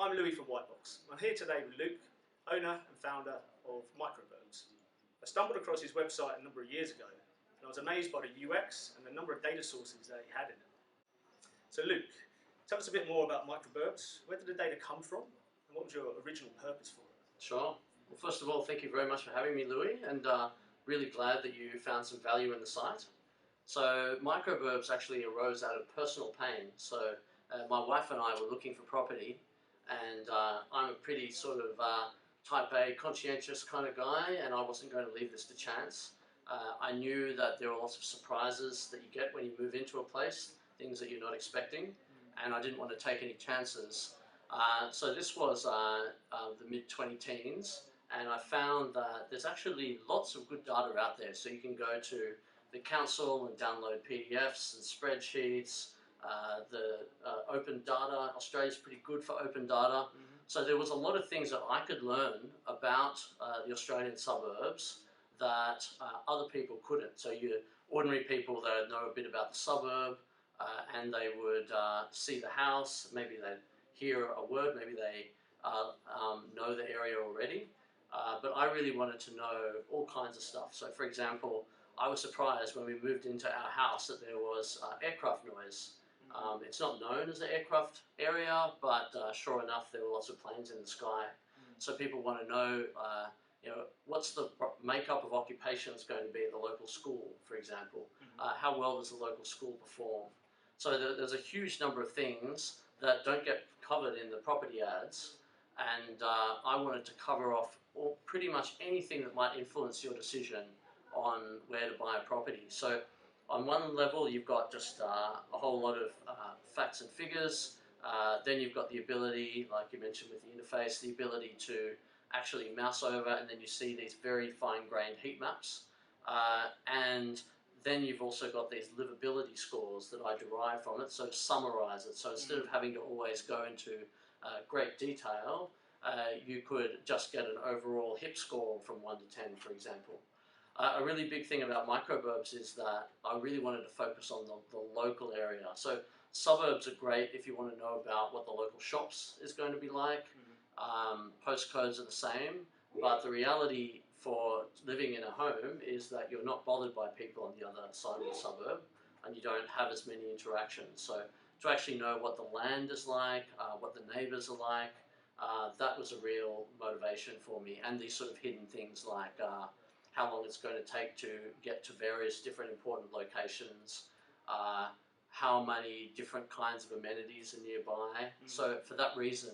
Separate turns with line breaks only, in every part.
I'm Louis from Whitebox. I'm here today with Luke, owner and founder of Microburbs. I stumbled across his website a number of years ago and I was amazed by the UX and the number of data sources that he had in it. So Luke, tell us a bit more about Microburbs. Where did the data come from and what was your original purpose for it?
Sure. Well, first of all, thank you very much for having me, Louis, and really glad that you found some value in the site. So Microburbs actually arose out of personal pain. So my wife and I were looking for property, and I'm a pretty sort of type A, conscientious kind of guy, and I wasn't going to leave this to chance. I knew that there were lots of surprises that you get when you move into a place, things that you're not expecting, and I didn't want to take any chances. So this was the mid-20-teens, and I found that there's actually lots of good data out there. So you can go to the council and download PDFs and spreadsheets. The open data, Australia's pretty good for open data. So there was a lot of things that I could learn about the Australian suburbs that other people couldn't. So you ordinary people that know a bit about the suburb, and they would see the house, maybe they'd hear a word, maybe they know the area already. But I really wanted to know all kinds of stuff. So for example, I was surprised when we moved into our house that there was aircraft noise. It's not known as an aircraft area, but sure enough, there were lots of planes in the sky. So people want to know, what's the makeup of occupations going to be at the local school, for example. How well does the local school perform? So there's a huge number of things that don't get covered in the property ads, and I wanted to cover off pretty much anything that might influence your decision on where to buy a property. So on one level, you've got just a whole lot of facts and figures. Then you've got the ability, like you mentioned with the interface, the ability to actually mouse over, and then you see these very fine-grained heat maps. And then you've also got these livability scores that I derive from it, so to summarize it. So instead of having to always go into great detail, you could just get an overall HIP score from 1 to 10, for example. A really big thing about Microburbs is that I really wanted to focus on the local area. So suburbs are great if you want to know about what the local shops is going to be like. Postcodes are the same, but the reality for living in a home is that you're not bothered by people on the other side of the suburb, and you don't have as many interactions. So to actually know what the land is like, what the neighbours are like, that was a real motivation for me. And these sort of hidden things like how long it's going to take to get to various different important locations, how many different kinds of amenities are nearby. So for that reason,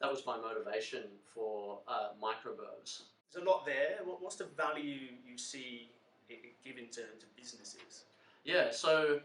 that was my motivation for Microburbs.
There's a lot there. What's the value you see it giving to businesses?
Yeah, so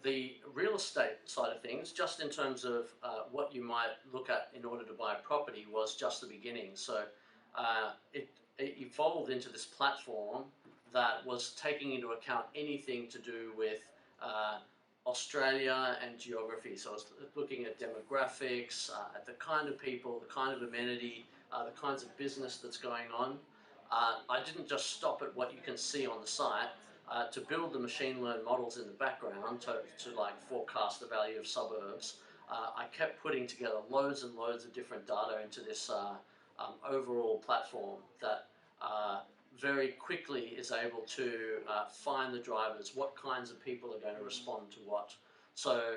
the real estate side of things, just in terms of what you might look at in order to buy a property, was just the beginning. So it evolved into this platform that was taking into account anything to do with Australia and geography. So I was looking at demographics, at the kind of people, the kind of amenity, the kinds of business that's going on. I didn't just stop at what you can see on the site. To build the machine learned models in the background to like forecast the value of suburbs, I kept putting together loads and loads of different data into this overall platform that very quickly is able to find the drivers, what kinds of people are going to respond to what. So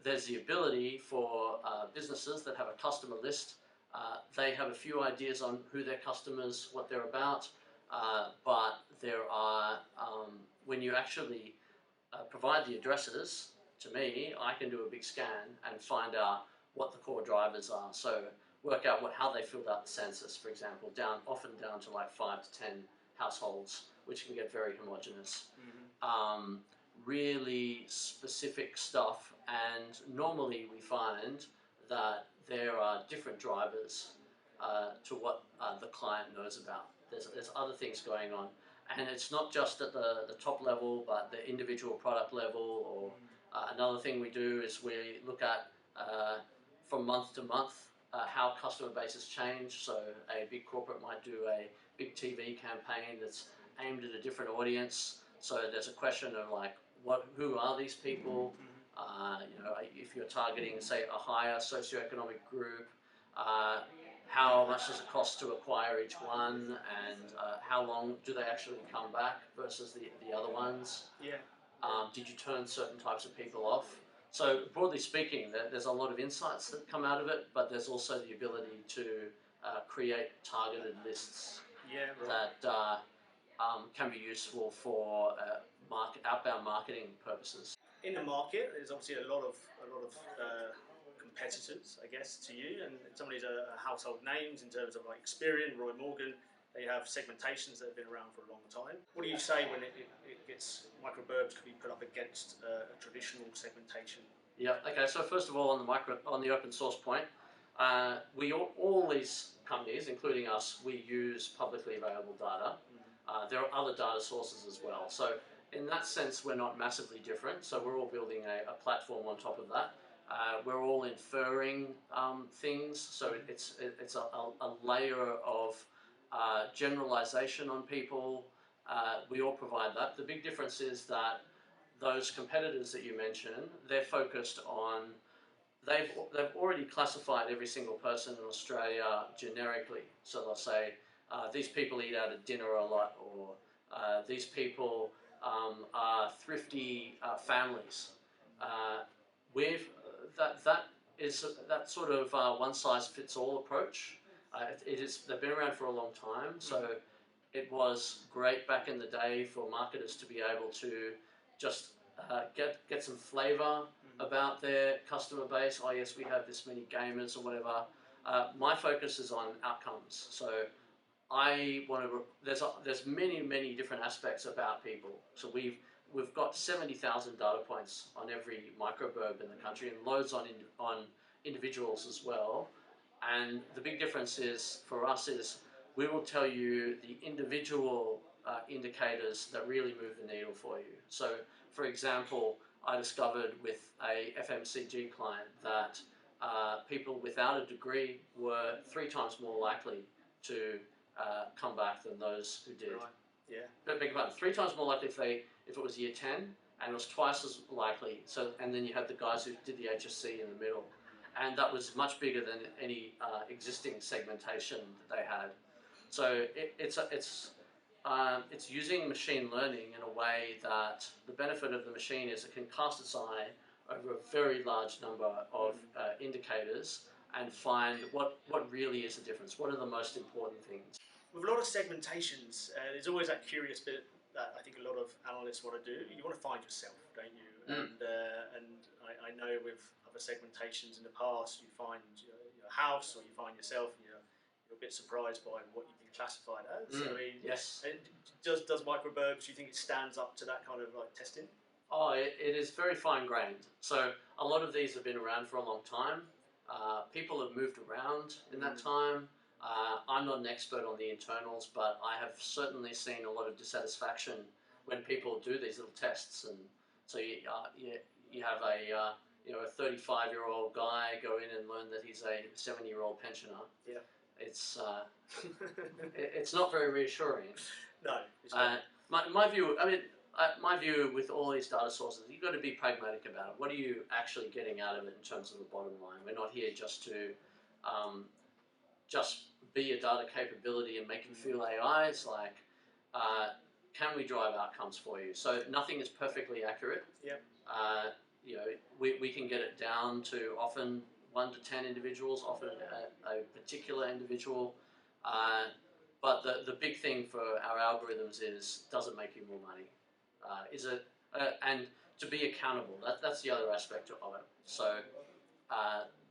there's the ability for businesses that have a customer list. They have a few ideas on who their customers, what they're about, but there are, when you actually provide the addresses to me, I can do a big scan and find out what the core drivers are. So work out how they filled out the census, for example, often down to like 5 to 10 households, which can get very homogeneous. Really specific stuff, and normally we find that there are different drivers to what the client knows about. There's other things going on, and it's not just at the top level, but the individual product level. Or another thing we do is we look at from month to month how customer bases change. So a big corporate might do a big TV campaign that's aimed at a different audience. So there's a question of like, who are these people? If you're targeting, say, a higher socioeconomic group, how much does it cost to acquire each one, and how long do they actually come back versus the other ones?
Yeah.
Did you turn certain types of people off? So broadly speaking, there's a lot of insights that come out of it, but there's also the ability to create targeted lists that can be useful for outbound marketing purposes.
In the market, there's obviously a lot of competitors, I guess, to you, and some of these are household names in terms of like Experian, Roy Morgan. They have segmentations that have been around for a long time. What do you say when it gets Microburbs could be put up against a traditional segmentation?
Yeah. Okay. So first of all, on the open source point, all these companies, including us, we use publicly available data. There are other data sources as well. So in that sense, we're not massively different. So we're all building a platform on top of that. We're all inferring things. So it's a layer of generalization on people. We all provide that. The big difference is that those competitors that you mentioned, they're focused on, they've already classified every single person in Australia generically. So they'll say, these people eat out at dinner a lot, or these people are thrifty families. That sort of one size fits all approach. They've been around for a long time, so it was great back in the day for marketers to be able to just get some flavour about their customer base. Oh yes, we have this many gamers or whatever. My focus is on outcomes. So I want to. There's many different aspects about people. So we've got 70,000 data points on every microburb in the country, and loads on individuals as well. And the big difference is for us is we will tell you the individual indicators that really move the needle for you. So, for example, I discovered with a FMCG client that people without a degree were 3 times more likely to come back than those who did.
Right. Yeah.
But think about it, 3 times more likely if it was year 10, and it was twice as likely. So, and then you had the guys who did the HSC in the middle, and that was much bigger than any existing segmentation that they had. So it's using machine learning in a way that the benefit of the machine is it can cast its eye over a very large number of indicators and find what really is the difference. What are the most important things?
With a lot of segmentations, there's always that curious bit that I think a lot of analysts want to do. You want to find yourself, don't you? And I know with other segmentations in the past, you find your house or you find yourself, and you're a bit surprised by what you've been classified as. I mean,
yes.
Does Microburbs, do you think it stands up to that kind of like testing?
Oh, it is very fine-grained. So a lot of these have been around for a long time. People have moved around in that time. I'm not an expert on the internals, but I have certainly seen a lot of dissatisfaction when people do these little tests. And so you have a 35-year-old guy go in and learn that he's a 70-year-old pensioner.
Yeah.
It's it's not very reassuring.
No. It's not.
My view. I mean, my view with all these data sources, you've got to be pragmatic about it. What are you actually getting out of it in terms of the bottom line? We're not here just to just be a data capability and make you feel AI. It's like, can we drive outcomes for you? So nothing is perfectly accurate.
Yep.
We can get it down to often 1 to 10 individuals, often a particular individual. But the big thing for our algorithms is, does it make you more money? Is it and to be accountable? That's the other aspect of it. So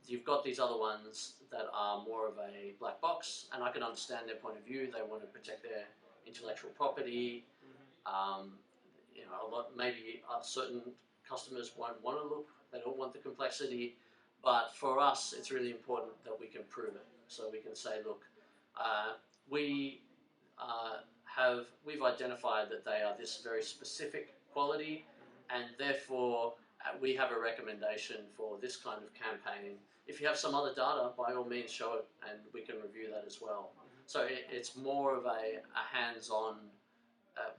you've got these other ones that are more of a black box, and I can understand their point of view. They want to protect their intellectual property. Maybe certain customers won't want to look. They don't want the complexity. But for us, it's really important that we can prove it. So we can say, look, we've identified that they are this very specific quality, and therefore we have a recommendation for this kind of campaign. If you have some other data, by all means show it, and we can review that as well. So it's more of a hands-on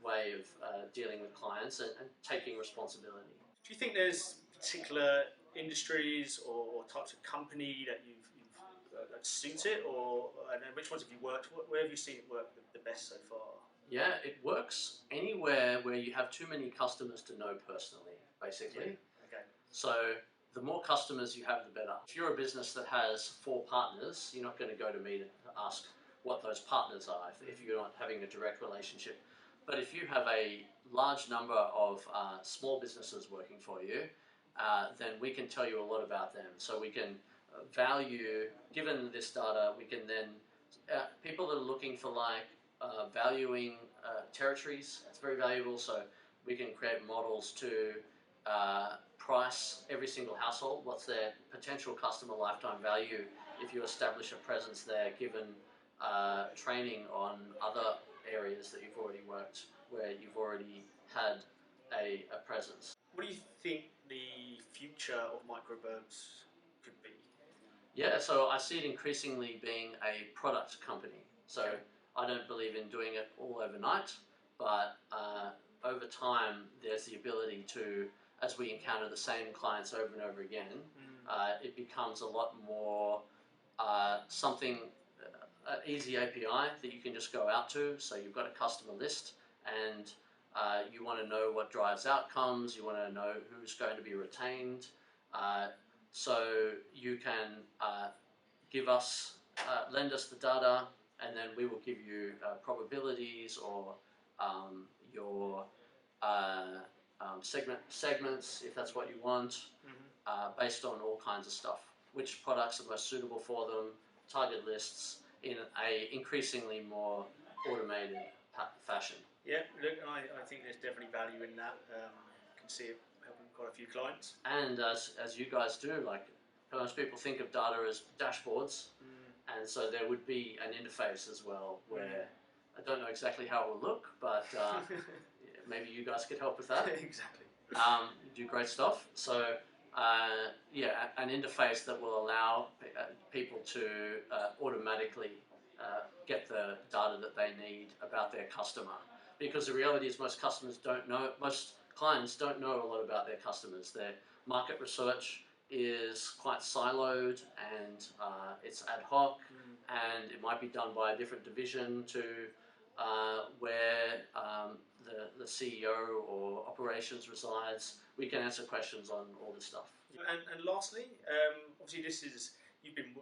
way of dealing with clients and taking responsibility.
Do you think there's particular industries or types of company that that suit it, or and then which ones have you worked? Where have you seen it work the best so far?
Yeah, it works anywhere where you have too many customers to know personally, basically.
Yeah. Okay.
So the more customers you have, the better. If you're a business that has 4 partners, you're not going to go to me to ask what those partners are if you're not having a direct relationship. But if you have a large number of small businesses working for you, then we can tell you a lot about them. So we can value, given this data, we can then, people that are looking for like valuing territories, it's very valuable. So we can create models to price every single household, what's their potential customer lifetime value if you establish a presence there, given training on other areas that you've already worked, where you've already had a presence.
What do you think the future of microburbs could be?
Yeah, so I see it increasingly being a product company. So
Okay.
I don't believe in doing it all overnight, but over time there's the ability to, as we encounter the same clients over and over again, it becomes a lot more something, easy API that you can just go out to. So you've got a customer list and you want to know what drives outcomes, you want to know who's going to be retained. So you can lend us the data, and then we will give you probabilities or your segments, if that's what you want, based on all kinds of stuff. Which products are most suitable for them, target lists in a increasingly more automated fashion.
Yeah, look, I think there's definitely value in that. I can see it helping quite a few clients.
And as you guys do, like most people think of data as dashboards, and so there would be an interface as well where I don't know exactly how it will look, but maybe you guys could help with that.
Exactly.
You do great stuff. So yeah, an interface that will allow people to automatically get the data that they need about their customer. Because the reality is most clients don't know a lot about their customers. Their market research is quite siloed and it's ad hoc, and it might be done by a different division to where the CEO or operations resides. We can answer questions on all this stuff.
And lastly, obviously you've been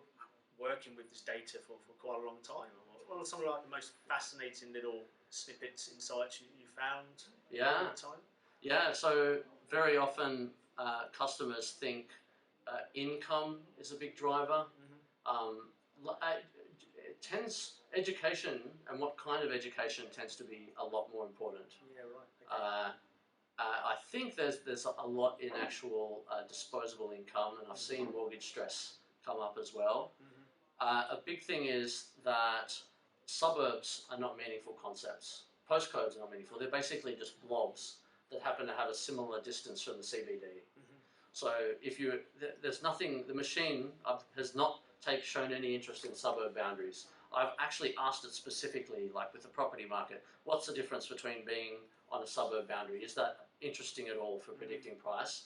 working with this data for quite a long time. What are some of like the most fascinating little snippets, insights you found over time?
Yeah, so very often customers think income is a big driver. Education and what kind of education tends to be a lot more important.
Yeah, right. Okay.
I think there's a lot in actual disposable income, and I've seen mortgage stress come up as well. A big thing is that suburbs are not meaningful concepts. Postcodes are not meaningful. They're basically just blobs that happen to have a similar distance from the CBD. So there's nothing, the machine has not shown any interest in suburb boundaries. I've actually asked it specifically, like with the property market, what's the difference between being on a suburb boundary? Is that interesting at all for predicting price?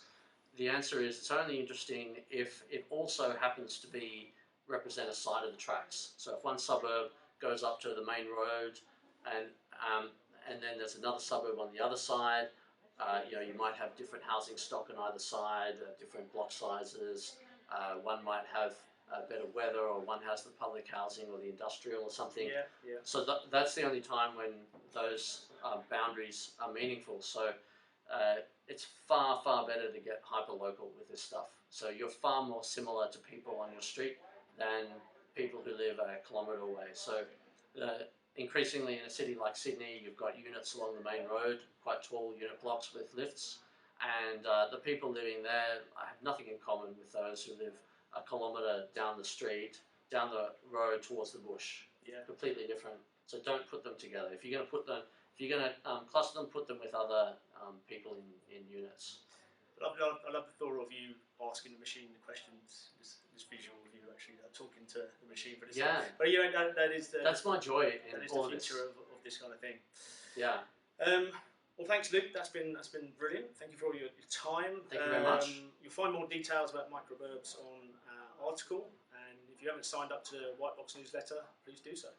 The answer is it's only interesting if it also happens to represent a side of the tracks. So if one suburb goes up to the main road and then there's another suburb on the other side, you might have different housing stock on either side, different block sizes. One might have better weather, or one has the public housing or the industrial or something.
Yeah.
So that's the only time when those boundaries are meaningful. So it's far, far better to get hyper-local with this stuff. So you're far more similar to people on your street than people who live a kilometre away. So increasingly in a city like Sydney, you've got units along the main road, quite tall unit blocks with lifts, and the people living there have nothing in common with those who live a kilometre down the street, down the road towards the bush.
Yeah. Completely
different. So don't put them together. If you're going to cluster them, put them with other people in units.
I love the thought of you asking the machine the questions. This visual of you actually talking to the machine for this.
Yeah.
But that's
that's my joy in all
the
this.
future of this kind of thing.
Yeah.
Well, thanks, Luke. That's been brilliant. Thank you for all your time.
Thank you very much.
You'll find more details about Microburbs on our article, and if you haven't signed up to the White Box newsletter, please do so.